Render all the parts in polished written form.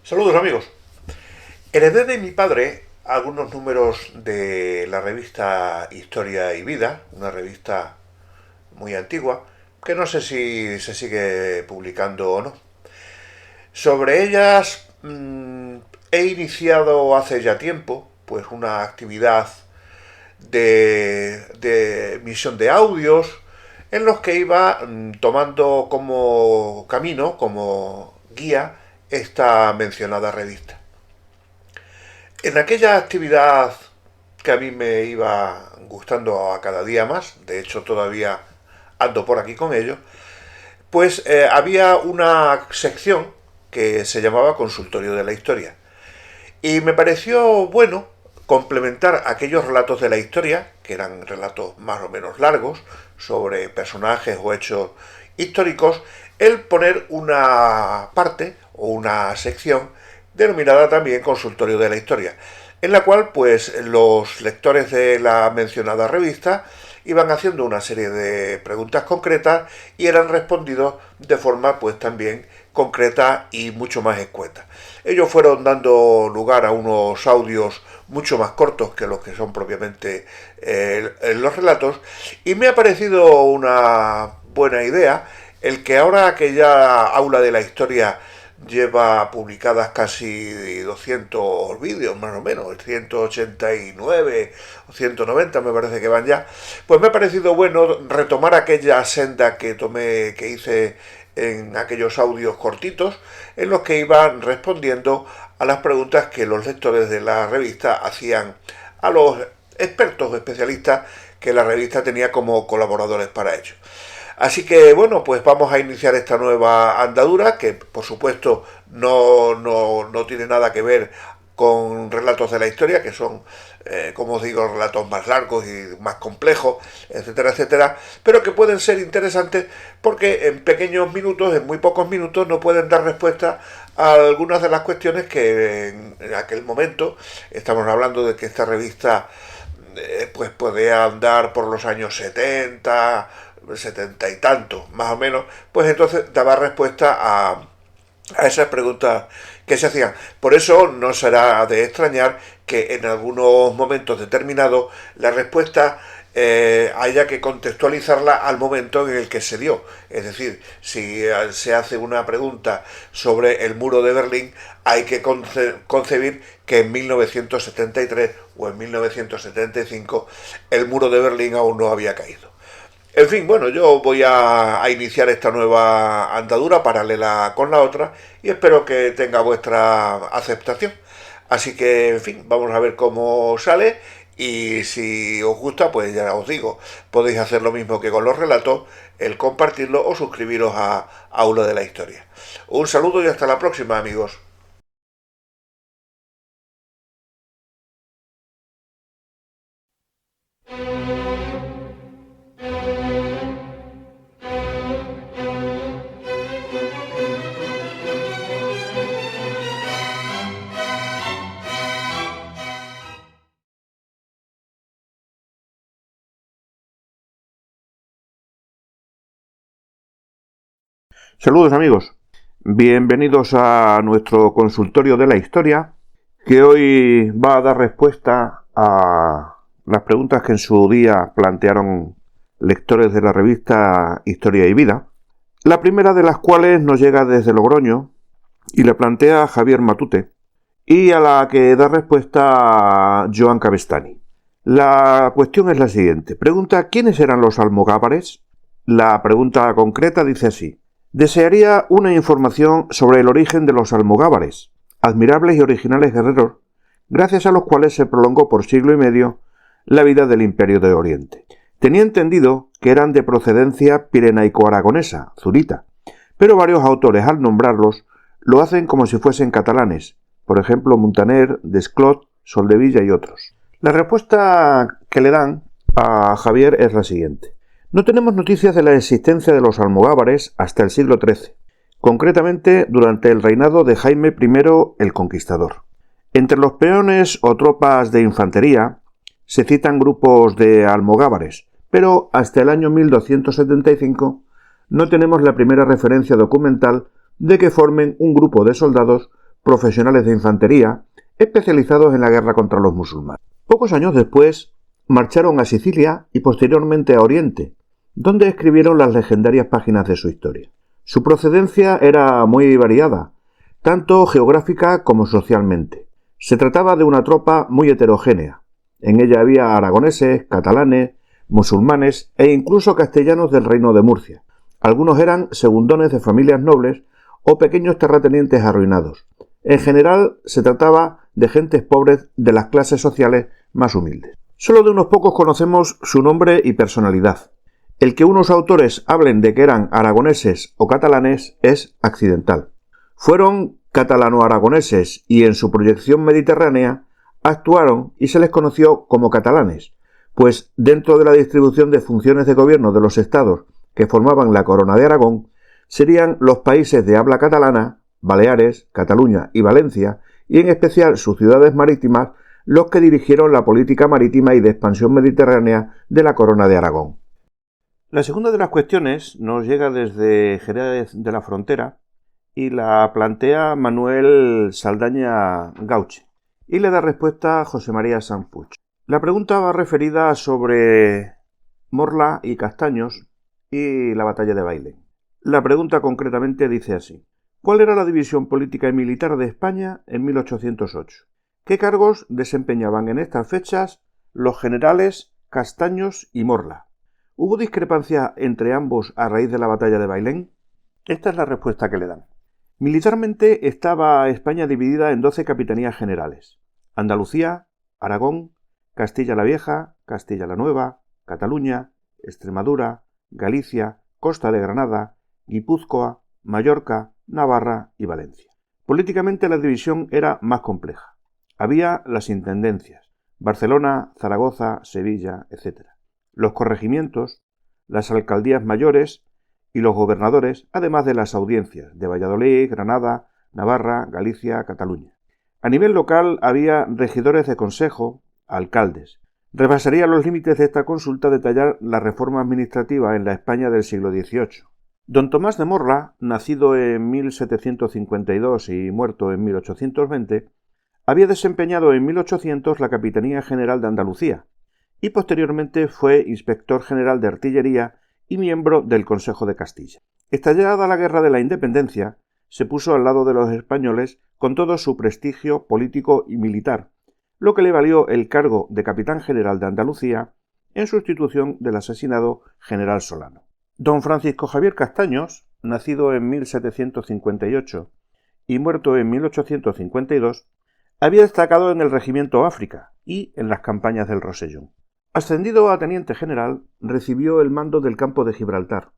Saludos amigos. Heredé de mi padre algunos números de la revista Historia y Vida, una revista muy antigua, que no sé si se sigue publicando o no. Sobre ellas he iniciado hace ya tiempo pues una actividad de emisión de audios en los que iba tomando como camino, como guía, esta mencionada revista. En aquella actividad que a mí me iba gustando a cada día más, de hecho todavía ando por aquí con ello, pues había una sección que se llamaba Consultorio de la Historia. Y me pareció bueno complementar aquellos relatos de la historia, que eran relatos más o menos largos, sobre personajes o hechos históricos, el poner una parte o una sección denominada también Consultorio de la Historia, en la cual pues los lectores de la mencionada revista iban haciendo una serie de preguntas concretas y eran respondidos de forma pues también concreta y mucho más escueta. Ellos fueron dando lugar a unos audios mucho más cortos que los que son propiamente los relatos, y me ha parecido una buena idea el que ahora que ya Aula de la Historia lleva publicadas casi 200 vídeos más o menos, 189 o 190 me parece que van ya, pues me ha parecido bueno retomar aquella senda que tomé, que hice en aquellos audios cortitos, en los que iban respondiendo a las preguntas que los lectores de la revista hacían a los expertos o especialistas que la revista tenía como colaboradores para ello. Así que bueno, pues vamos a iniciar esta nueva andadura, que por supuesto no tiene nada que ver con relatos de la historia, que son, como os digo, relatos más largos y más complejos, etcétera, etcétera, pero que pueden ser interesantes porque en pequeños minutos, en muy pocos minutos, nos pueden dar respuesta a algunas de las cuestiones que en aquel momento, estamos hablando de que esta revista pues podía andar por los años 70 y tantos, más o menos, pues entonces daba respuesta a esas preguntas que se hacían. Por eso no será de extrañar que en algunos momentos determinados la respuesta haya que contextualizarla al momento en el que se dio. Es decir, si se hace una pregunta sobre el muro de Berlín, hay que concebir que en 1973 o en 1975 el muro de Berlín aún no había caído. En fin, bueno, yo voy a iniciar esta nueva andadura paralela con la otra y espero que tenga vuestra aceptación. Así que, en fin, vamos a ver cómo sale, y si os gusta, pues ya os digo, podéis hacer lo mismo que con los relatos, el compartirlo o suscribiros a Aula de la Historia. Un saludo y hasta la próxima, amigos. Saludos amigos, bienvenidos a nuestro consultorio de la historia, que hoy va a dar respuesta a las preguntas que en su día plantearon lectores de la revista Historia y Vida, la primera de las cuales nos llega desde Logroño y la plantea Javier Matute, y a la que da respuesta Joan Cabestany. La cuestión es la siguiente. Pregunta: ¿quiénes eran los almogávares? La pregunta concreta dice así: desearía una información sobre el origen de los almogávares, admirables y originales guerreros, gracias a los cuales se prolongó por siglo y medio la vida del Imperio de Oriente. Tenía entendido que eran de procedencia pirenaico-aragonesa, zurita, pero varios autores al nombrarlos lo hacen como si fuesen catalanes, por ejemplo Muntaner, Desclot, Soldevilla y otros. La respuesta que le dan a Javier es la siguiente. No tenemos noticias de la existencia de los almogávares hasta el siglo XIII, concretamente durante el reinado de Jaime I el Conquistador. Entre los peones o tropas de infantería se citan grupos de almogávares, pero hasta el año 1275 no tenemos la primera referencia documental de que formen un grupo de soldados profesionales de infantería, especializados en la guerra contra los musulmanes. Pocos años después, marcharon a Sicilia y posteriormente a Oriente, donde escribieron las legendarias páginas de su historia. Su procedencia era muy variada, tanto geográfica como socialmente. Se trataba de una tropa muy heterogénea. En ella había aragoneses, catalanes, musulmanes e incluso castellanos del Reino de Murcia. Algunos eran segundones de familias nobles o pequeños terratenientes arruinados. En general se trataba de gentes pobres de las clases sociales más humildes. Solo de unos pocos conocemos su nombre y personalidad. El que unos autores hablen de que eran aragoneses o catalanes es accidental. Fueron catalano-aragoneses y en su proyección mediterránea actuaron y se les conoció como catalanes, pues dentro de la distribución de funciones de gobierno de los estados que formaban la Corona de Aragón, serían los países de habla catalana, Baleares, Cataluña y Valencia, y en especial sus ciudades marítimas, los que dirigieron la política marítima y de expansión mediterránea de la Corona de Aragón. La segunda de las cuestiones nos llega desde Jerez de la Frontera y la plantea Manuel Saldaña Gauche y le da respuesta a José María Sanpuig. La pregunta va referida sobre Morla y Castaños y la batalla de Bailén. La pregunta concretamente dice así: ¿cuál era la división política y militar de España en 1808? ¿Qué cargos desempeñaban en estas fechas los generales Castaños y Morla? ¿Hubo discrepancia entre ambos a raíz de la batalla de Bailén? Esta es la respuesta que le dan. Militarmente estaba España dividida en 12 capitanías generales: Andalucía, Aragón, Castilla la Vieja, Castilla la Nueva, Cataluña, Extremadura, Galicia, Costa de Granada, Guipúzcoa, Mallorca, Navarra y Valencia. Políticamente la división era más compleja. Había las intendencias: Barcelona, Zaragoza, Sevilla, etc. Los corregimientos, las alcaldías mayores y los gobernadores, además de las audiencias de Valladolid, Granada, Navarra, Galicia, Cataluña. A nivel local había regidores de consejo, alcaldes. Rebasaría los límites de esta consulta detallar la reforma administrativa en la España del siglo XVIII. Don Tomás de Morla, nacido en 1752 y muerto en 1820, había desempeñado en 1800 la Capitanía General de Andalucía y posteriormente fue inspector general de artillería y miembro del Consejo de Castilla. Estallada la Guerra de la Independencia, se puso al lado de los españoles con todo su prestigio político y militar, lo que le valió el cargo de capitán general de Andalucía en sustitución del asesinado general Solano. Don Francisco Javier Castaños, nacido en 1758 y muerto en 1852, había destacado en el Regimiento África y en las campañas del Rosellón. Ascendido a teniente general, recibió el mando del campo de Gibraltar.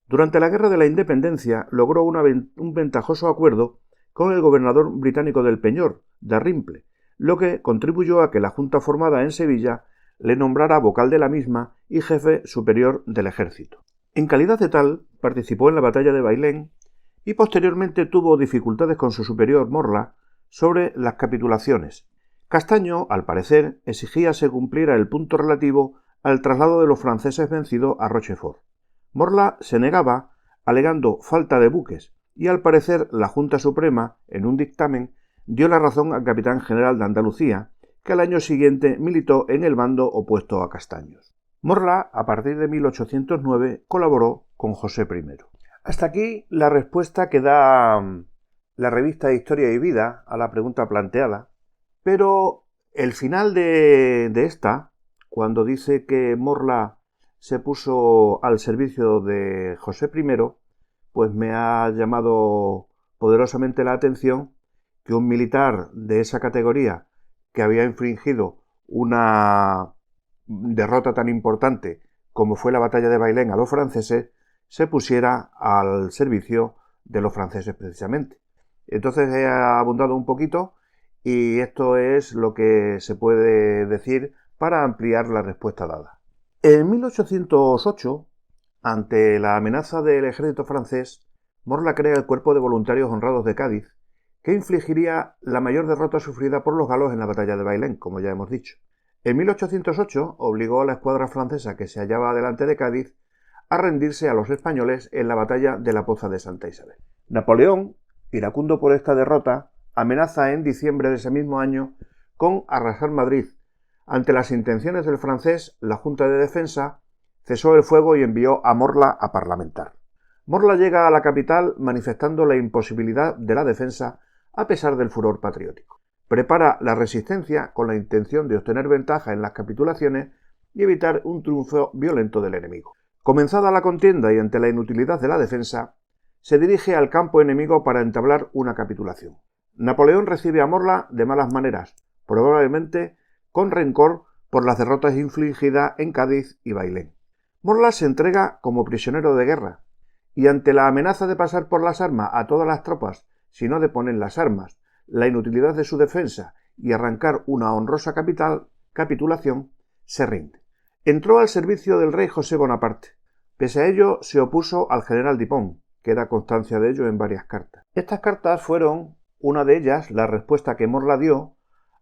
Durante la Guerra de la Independencia logró un ventajoso acuerdo con el gobernador británico del Peñor, Dalrymple, lo que contribuyó a que la junta formada en Sevilla le nombrara vocal de la misma y jefe superior del ejército. En calidad de tal, participó en la batalla de Bailén y posteriormente tuvo dificultades con su superior Morla sobre las capitulaciones. Castaño, al parecer, exigía se cumpliera el punto relativo al traslado de los franceses vencidos a Rochefort. Morla se negaba, alegando falta de buques, y al parecer la Junta Suprema, en un dictamen, dio la razón al capitán general de Andalucía, que al año siguiente militó en el bando opuesto a Castaños. Morla, a partir de 1809, colaboró con José I. Hasta aquí la respuesta que da la revista Historia y Vida a la pregunta planteada, pero el final de esta, cuando dice que Morla se puso al servicio de José I, pues me ha llamado poderosamente la atención que un militar de esa categoría, que había infringido una derrota tan importante como fue la batalla de Bailén a los franceses, se pusiera al servicio de los franceses precisamente. Entonces he abundado un poquito y esto es lo que se puede decir para ampliar la respuesta dada. En 1808, ante la amenaza del ejército francés, Morla crea el Cuerpo de Voluntarios Honrados de Cádiz, que infligiría la mayor derrota sufrida por los galos en la batalla de Bailén, como ya hemos dicho. En 1808 obligó a la escuadra francesa que se hallaba delante de Cádiz a rendirse a los españoles en la batalla de la Poza de Santa Isabel. Napoleón, iracundo por esta derrota, amenaza en diciembre de ese mismo año con arrasar Madrid. Ante las intenciones del francés, la Junta de Defensa cesó el fuego y envió a Morla a parlamentar. Morla llega a la capital manifestando la imposibilidad de la defensa a pesar del furor patriótico. Prepara la resistencia con la intención de obtener ventaja en las capitulaciones y evitar un triunfo violento del enemigo. Comenzada la contienda y ante la inutilidad de la defensa, se dirige al campo enemigo para entablar una capitulación. Napoleón recibe a Morla de malas maneras, probablemente con rencor por las derrotas infligidas en Cádiz y Bailén. Morla se entrega como prisionero de guerra, y ante la amenaza de pasar por las armas a todas las tropas si no deponen las armas, la inutilidad de su defensa y arrancar una honrosa capitulación, se rinde. Entró al servicio del rey José Bonaparte. Pese a ello, se opuso al general Dupont, que da constancia de ello en varias cartas. Estas cartas fueron, una de ellas, la respuesta que Morla dio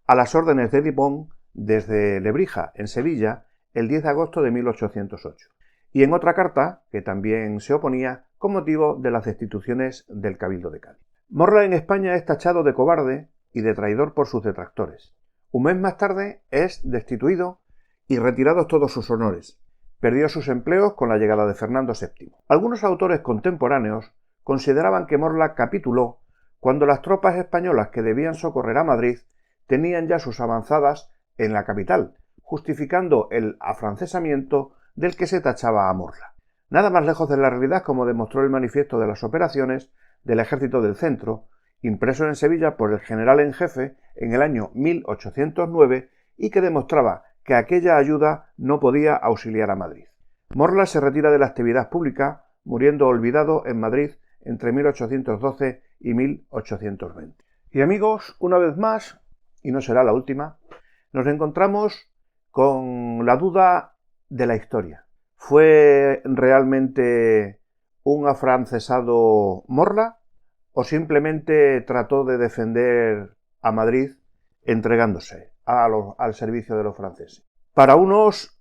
a las órdenes de Dupont desde Lebrija, en Sevilla, el 10 de agosto de 1808. Y en otra carta, que también se oponía con motivo de las destituciones del Cabildo de Cádiz. Morla en España es tachado de cobarde y de traidor por sus detractores. Un mes más tarde es destituido y retirados todos sus honores. Perdió sus empleos con la llegada de Fernando VII. Algunos autores contemporáneos consideraban que Morla capituló cuando las tropas españolas que debían socorrer a Madrid tenían ya sus avanzadas en la capital, justificando el afrancesamiento del que se tachaba a Morla. Nada más lejos de la realidad, como demostró el manifiesto de las operaciones del Ejército del Centro, impreso en Sevilla por el general en jefe en el año 1809 y que demostraba que aquella ayuda no podía auxiliar a Madrid. Morla se retira de la actividad pública, muriendo olvidado en Madrid entre 1812 y 1820. Y amigos, una vez más, y no será la última, nos encontramos con la duda de la historia. ¿Fue realmente un afrancesado Morla o simplemente trató de defender a Madrid entregándose al servicio de los franceses? Para unos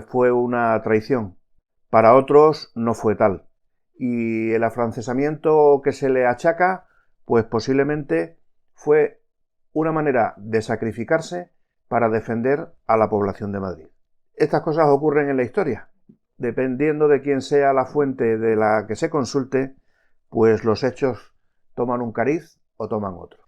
fue una traición, para otros no fue tal. Y el afrancesamiento que se le achaca, pues posiblemente fue una manera de sacrificarse para defender a la población de Madrid. Estas cosas ocurren en la historia. Dependiendo de quién sea la fuente de la que se consulte, pues los hechos toman un cariz o toman otro.